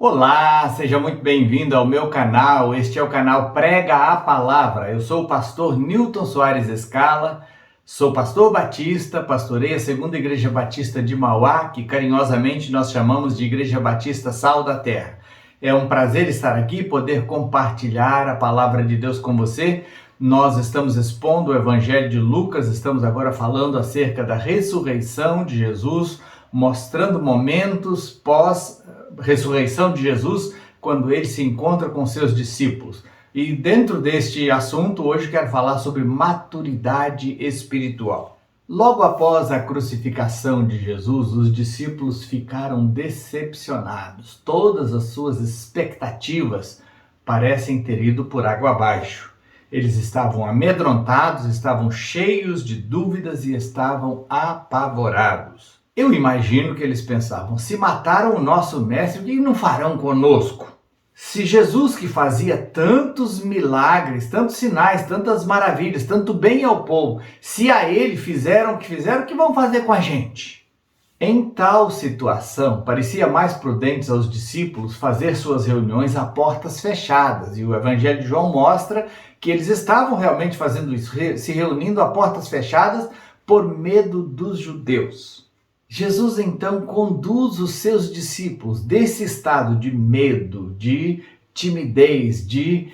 Olá, seja muito bem-vindo ao meu canal. Este é o canal Prega a Palavra. Eu sou o pastor Newton Soares Escala, sou pastor batista, pastorei a Segunda Igreja Batista de Mauá, que carinhosamente nós chamamos de Igreja Batista Sal da Terra. É um prazer estar aqui e poder compartilhar a palavra de Deus com você. Nós estamos expondo o Evangelho de Lucas, estamos agora falando acerca da ressurreição de Jesus, mostrando momentos pós-ressurreição de Jesus, quando ele se encontra com seus discípulos. E dentro deste assunto, hoje quero falar sobre maturidade espiritual. Logo após a crucificação de Jesus, os discípulos ficaram decepcionados. Todas as suas expectativas parecem ter ido por água abaixo. Eles estavam amedrontados, estavam cheios de dúvidas e estavam apavorados. Eu imagino que eles pensavam: se mataram o nosso mestre, o que não farão conosco? Se Jesus, que fazia tantos milagres, tantos sinais, tantas maravilhas, tanto bem ao povo, se a ele fizeram o que vão fazer com a gente? Em tal situação, parecia mais prudente aos discípulos fazer suas reuniões a portas fechadas. E o Evangelho de João mostra que eles estavam realmente fazendo isso, se reunindo a portas fechadas por medo dos judeus. Jesus então conduz os seus discípulos desse estado de medo, de timidez, de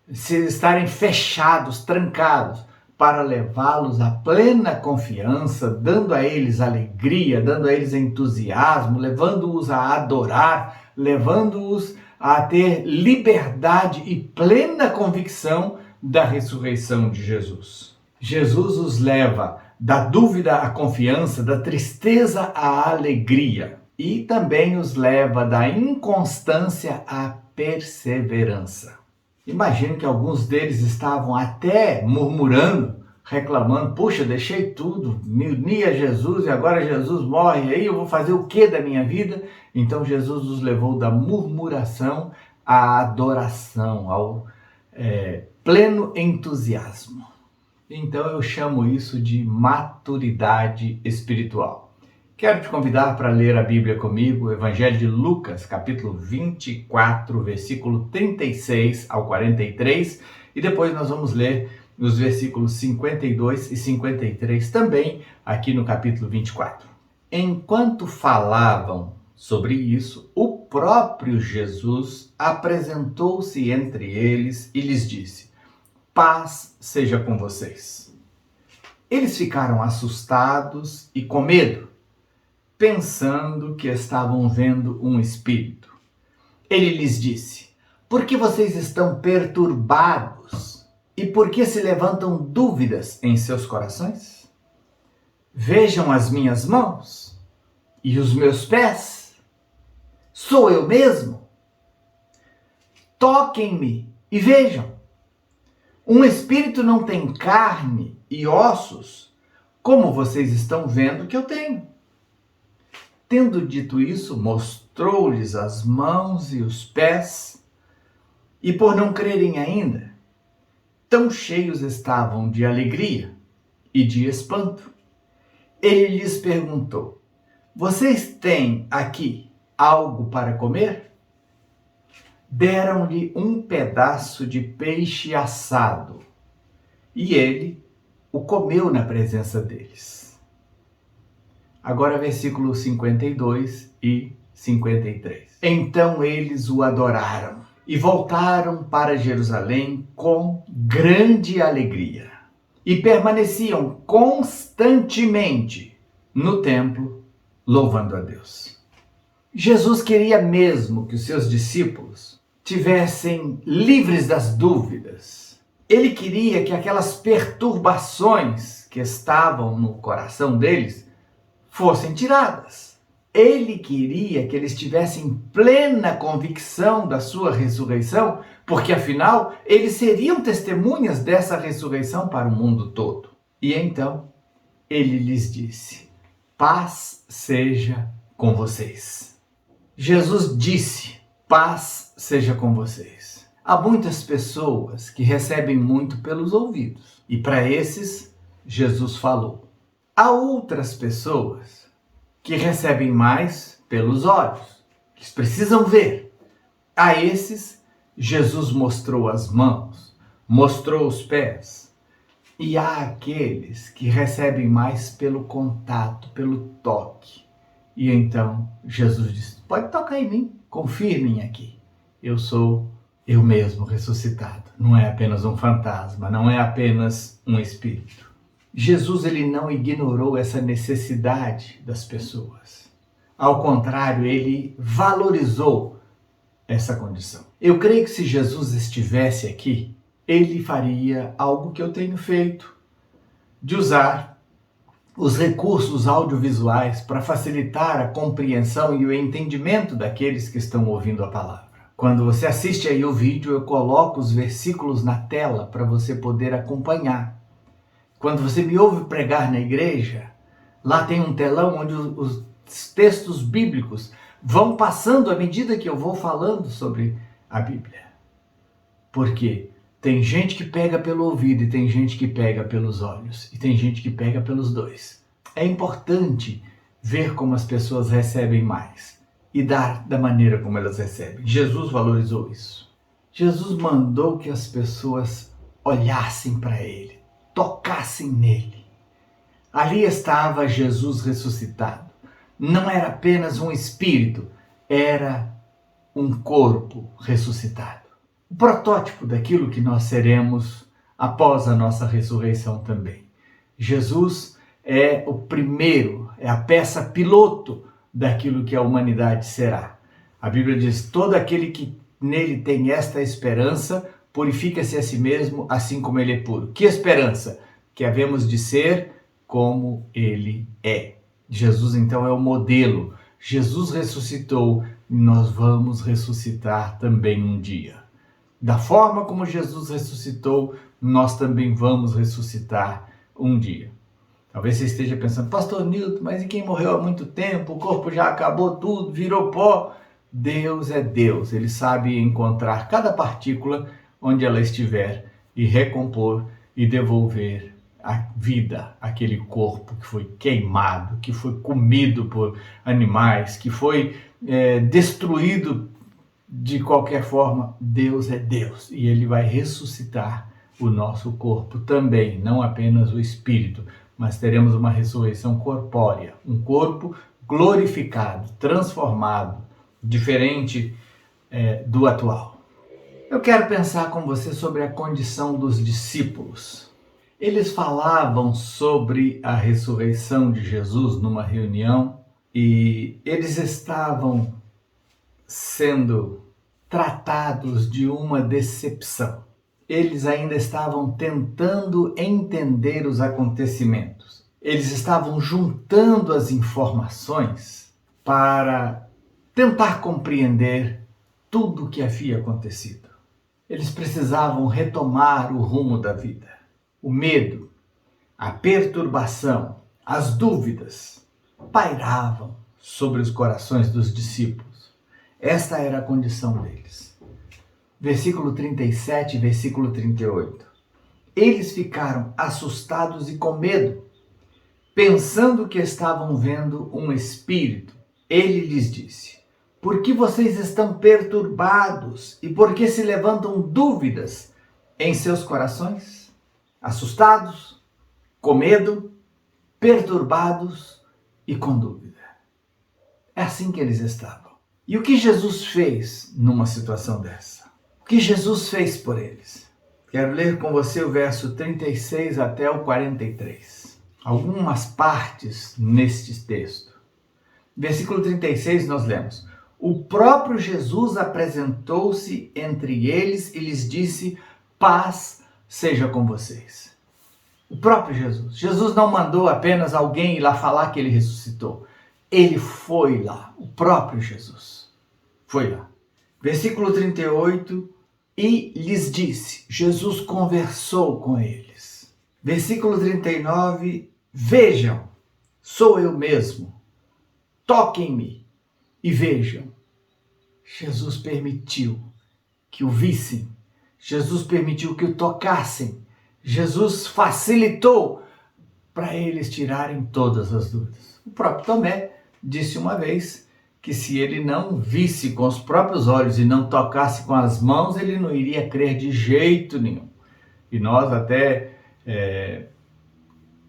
estarem fechados, trancados, para levá-los à plena confiança, dando a eles alegria, dando a eles entusiasmo, levando-os a adorar, levando-os a ter liberdade e plena convicção da ressurreição de Jesus. Jesus os leva da dúvida à confiança, da tristeza à alegria, e também os leva da inconstância à perseverança. Imagino que alguns deles estavam até murmurando, reclamando: puxa, deixei tudo, me uni a Jesus e agora Jesus morre, aí eu vou fazer o que da minha vida? Então Jesus os levou da murmuração à adoração, ao pleno entusiasmo. Então eu chamo isso de maturidade espiritual. Quero te convidar para ler a Bíblia comigo, o Evangelho de Lucas, capítulo 24, versículo 36 ao 43, e depois nós vamos ler os versículos 52 e 53 também aqui no capítulo 24. Enquanto falavam sobre isso, o próprio Jesus apresentou-se entre eles e lhes disse: paz seja com vocês. Eles ficaram assustados e com medo, pensando que estavam vendo um espírito. Ele lhes disse: por que vocês estão perturbados? E por que se levantam dúvidas em seus corações? Vejam as minhas mãos e os meus pés. Sou eu mesmo? Toquem-me e vejam. Um espírito não tem carne e ossos, como vocês estão vendo que eu tenho. Tendo dito isso, mostrou-lhes as mãos e os pés, e por não crerem ainda, tão cheios estavam de alegria e de espanto, ele lhes perguntou: vocês têm aqui algo para comer? Deram-lhe um pedaço de peixe assado, e ele o comeu na presença deles. Agora versículos 52 e 53. Então eles o adoraram e voltaram para Jerusalém com grande alegria, e permaneciam constantemente no templo, louvando a Deus. Jesus queria mesmo que os seus discípulos tivessem livres das dúvidas. Ele queria que aquelas perturbações que estavam no coração deles fossem tiradas. Ele queria que eles tivessem plena convicção da sua ressurreição, porque afinal eles seriam testemunhas dessa ressurreição para o mundo todo. E então ele lhes disse: paz seja com vocês. Jesus disse: paz seja com vocês. Há muitas pessoas que recebem muito pelos ouvidos, e para esses Jesus falou. Há outras pessoas que recebem mais pelos olhos, Eles precisam ver. A esses, Jesus mostrou as mãos, mostrou os pés. E há aqueles que recebem mais pelo contato, pelo toque. E então Jesus diz: pode tocar em mim, confirmem aqui. Eu sou eu mesmo ressuscitado. Não é apenas um fantasma, não é apenas um espírito. Jesus, ele não ignorou essa necessidade das pessoas. Ao contrário, ele valorizou essa condição. Eu creio que se Jesus estivesse aqui, ele faria algo que eu tenho feito, de usar os recursos audiovisuais para facilitar a compreensão e o entendimento daqueles que estão ouvindo a palavra. Quando você assiste aí o vídeo, eu coloco os versículos na tela para você poder acompanhar. Quando você me ouve pregar na igreja, lá tem um telão onde os textos bíblicos vão passando à medida que eu vou falando sobre a Bíblia. Porque tem gente que pega pelo ouvido e tem gente que pega pelos olhos. E tem gente que pega pelos dois. É importante ver como as pessoas recebem mais e dar da maneira como elas recebem. Jesus valorizou isso. Jesus mandou que as pessoas olhassem para ele, tocassem nele. Ali estava Jesus ressuscitado. Não era apenas um espírito, era um corpo ressuscitado. O protótipo daquilo que nós seremos após a nossa ressurreição também. Jesus é o primeiro, é a peça piloto daquilo que a humanidade será. A Bíblia diz: todo aquele que nele tem esta esperança, purifica-se a si mesmo, assim como ele é puro. Que esperança? Que havemos de ser como ele é. Jesus, então, é o modelo. Jesus ressuscitou e nós vamos ressuscitar também um dia. Da forma como Jesus ressuscitou, nós também vamos ressuscitar um dia. Talvez você esteja pensando: pastor Nilton, mas e quem morreu há muito tempo? O corpo já acabou tudo, virou pó. Deus é Deus, ele sabe encontrar cada partícula onde ela estiver e recompor e devolver a vida àquele corpo que foi queimado, que foi comido por animais, que foi destruído de qualquer forma. Deus é Deus e ele vai ressuscitar o nosso corpo também, não apenas o espírito, mas teremos uma ressurreição corpórea, um corpo glorificado, transformado, diferente do atual. Eu quero pensar com você sobre a condição dos discípulos. Eles falavam sobre a ressurreição de Jesus numa reunião e eles estavam sendo tratados de uma decepção. Eles ainda estavam tentando entender os acontecimentos. Eles estavam juntando as informações para tentar compreender tudo o que havia acontecido. Eles precisavam retomar o rumo da vida. O medo, a perturbação, as dúvidas pairavam sobre os corações dos discípulos. Esta era a condição deles. Versículo 37 e versículo 38. Eles ficaram assustados e com medo, pensando que estavam vendo um espírito. Ele lhes disse: por que vocês estão perturbados e por que se levantam dúvidas em seus corações? Assustados, com medo, perturbados e com dúvida. É assim que eles estavam. E o que Jesus fez numa situação dessa? O que Jesus fez por eles? Quero ler com você o verso 36 até o 43. Algumas partes neste texto. Versículo 36 nós lemos: o próprio Jesus apresentou-se entre eles e lhes disse: paz seja com vocês. O próprio Jesus. Jesus não mandou apenas alguém ir lá falar que ele ressuscitou. Ele foi lá, o próprio Jesus. Foi lá. Versículo 38, e lhes disse, Jesus conversou com eles. Versículo 39, vejam, sou eu mesmo. Toquem-me e vejam. Jesus permitiu que o vissem. Jesus permitiu que o tocassem. Jesus facilitou para eles tirarem todas as dúvidas. O próprio Tomé disse uma vez que se ele não visse com os próprios olhos e não tocasse com as mãos, ele não iria crer de jeito nenhum. E nós até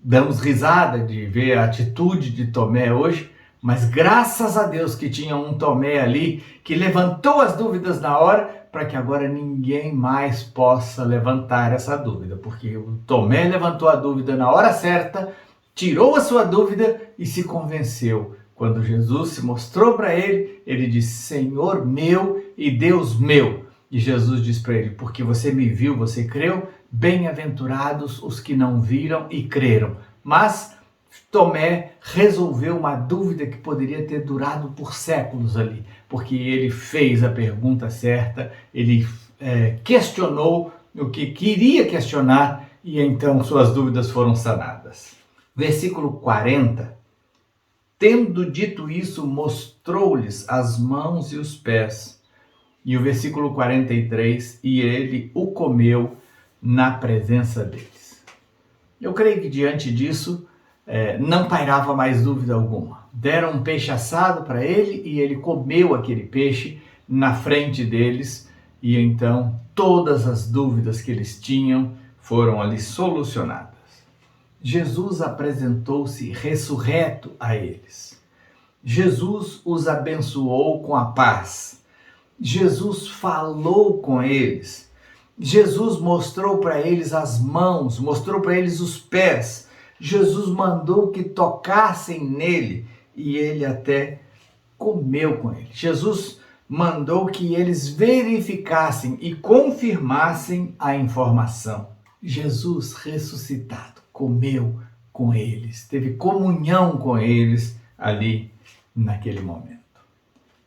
damos risada de ver a atitude de Tomé hoje, mas graças a Deus que tinha um Tomé ali que levantou as dúvidas na hora, para que agora ninguém mais possa levantar essa dúvida, porque o Tomé levantou a dúvida na hora certa, tirou a sua dúvida e se convenceu. Quando Jesus se mostrou para ele, ele disse: Senhor meu e Deus meu. E Jesus disse para ele: porque você me viu, você creu? Bem-aventurados os que não viram e creram. Mas Tomé resolveu uma dúvida que poderia ter durado por séculos ali, porque ele fez a pergunta certa, ele questionou o que queria questionar e então suas dúvidas foram sanadas. Versículo 40. Tendo dito isso, mostrou-lhes as mãos e os pés. E o versículo 43, e ele o comeu na presença deles. Eu creio que diante disso não pairava mais dúvida alguma. Deram um peixe assado para ele e ele comeu aquele peixe na frente deles, e então todas as dúvidas que eles tinham foram ali solucionadas. Jesus apresentou-se ressurreto a eles. Jesus os abençoou com a paz. Jesus falou com eles. Jesus mostrou para eles as mãos, mostrou para eles os pés. Jesus mandou que tocassem nele e ele até comeu com ele. Jesus mandou que eles verificassem e confirmassem a informação. Jesus ressuscitado comeu com eles, teve comunhão com eles ali naquele momento.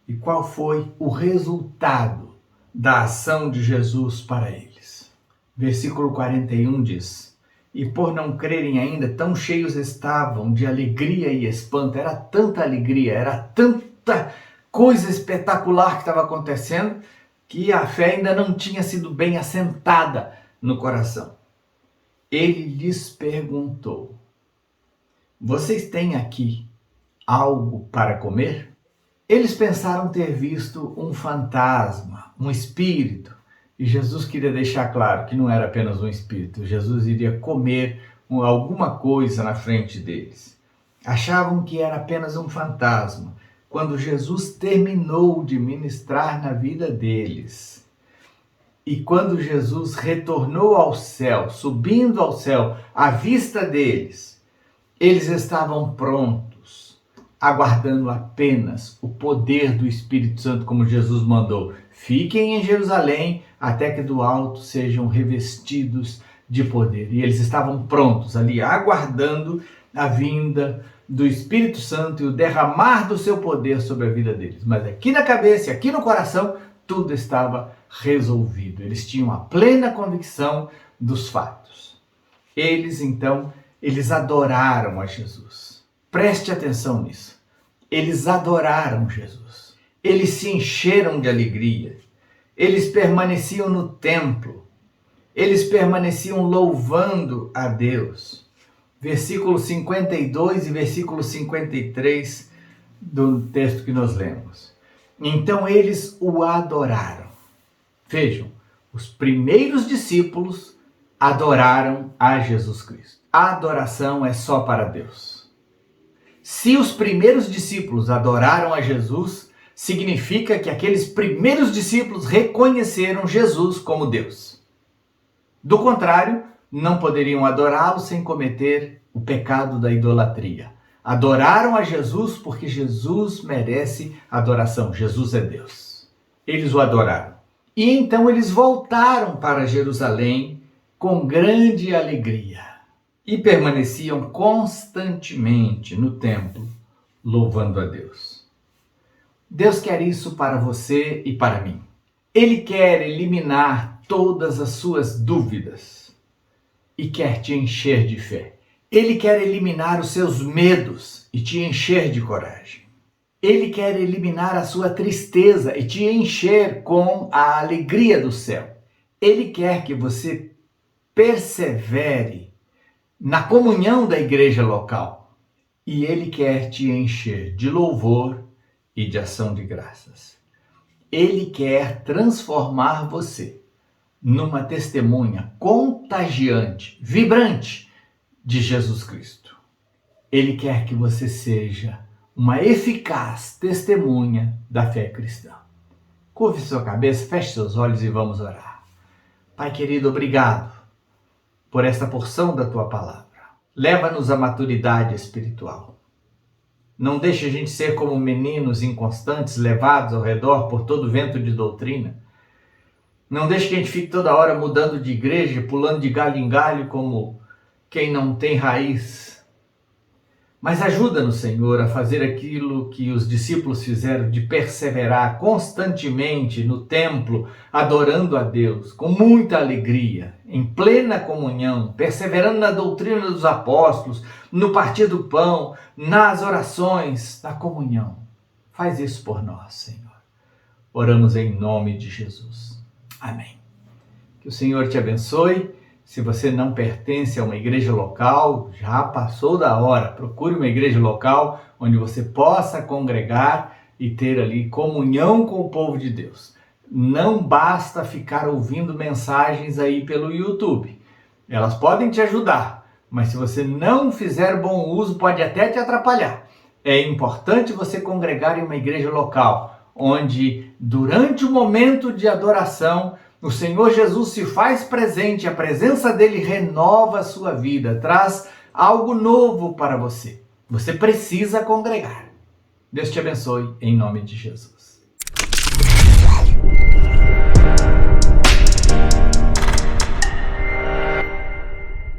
E qual foi o resultado da ação de Jesus para eles? Versículo 41 diz: e por não crerem ainda, tão cheios estavam de alegria e espanto. Era tanta alegria, era tanta coisa espetacular que estava acontecendo, que a fé ainda não tinha sido bem assentada no coração. Ele lhes perguntou: vocês têm aqui algo para comer? Eles pensaram ter visto um fantasma, um espírito, e Jesus queria deixar claro que não era apenas um espírito. Jesus iria comer alguma coisa na frente deles. Achavam que era apenas um fantasma. Quando Jesus terminou de ministrar na vida deles, e quando Jesus retornou ao céu, subindo ao céu, à vista deles, eles estavam prontos, aguardando apenas o poder do Espírito Santo, como Jesus mandou. Fiquem em Jerusalém até que do alto sejam revestidos de poder. E eles estavam prontos ali, aguardando a vinda do Espírito Santo e o derramar do seu poder sobre a vida deles. Mas aqui na cabeça, aqui no coração, tudo estava resolvido. Eles tinham a plena convicção dos fatos. Eles adoraram a Jesus. Preste atenção nisso. Eles adoraram Jesus. Eles se encheram de alegria. Eles permaneciam no templo. Eles permaneciam louvando a Deus. Versículo 52 e versículo 53 do texto que nós lemos. Então eles o adoraram. Vejam, os primeiros discípulos adoraram a Jesus Cristo. A adoração é só para Deus. Se os primeiros discípulos adoraram a Jesus, significa que aqueles primeiros discípulos reconheceram Jesus como Deus. Do contrário, não poderiam adorá-lo sem cometer o pecado da idolatria. Adoraram a Jesus porque Jesus merece adoração. Jesus é Deus. Eles o adoraram. E então eles voltaram para Jerusalém com grande alegria e permaneciam constantemente no templo, louvando a Deus. Deus quer isso para você e para mim. Ele quer eliminar todas as suas dúvidas e quer te encher de fé. Ele quer eliminar os seus medos e te encher de coragem. Ele quer eliminar a sua tristeza e te encher com a alegria do céu. Ele quer que você persevere na comunhão da igreja local. E ele quer te encher de louvor e de ação de graças. Ele quer transformar você numa testemunha contagiante, vibrante de Jesus Cristo. Ele quer que você seja uma eficaz testemunha da fé cristã. Curve sua cabeça, feche seus olhos e vamos orar. Pai querido, obrigado por esta porção da tua palavra. Leva-nos à maturidade espiritual. Não deixe a gente ser como meninos inconstantes, levados ao redor por todo vento de doutrina. Não deixe que a gente fique toda hora mudando de igreja, pulando de galho em galho como quem não tem raiz. Mas ajuda-nos, Senhor, a fazer aquilo que os discípulos fizeram, de perseverar constantemente no templo, adorando a Deus, com muita alegria, em plena comunhão, perseverando na doutrina dos apóstolos, no partir do pão, nas orações, na comunhão. Faz isso por nós, Senhor. Oramos em nome de Jesus. Amém. Que o Senhor te abençoe. Se você não pertence a uma igreja local, já passou da hora. Procure uma igreja local onde você possa congregar e ter ali comunhão com o povo de Deus. Não basta ficar ouvindo mensagens aí pelo YouTube. Elas podem te ajudar, mas se você não fizer bom uso, pode até te atrapalhar. É importante você congregar em uma igreja local, onde durante o momento de adoração o Senhor Jesus se faz presente, a presença dele renova a sua vida, traz algo novo para você. Você precisa congregar. Deus te abençoe, em nome de Jesus.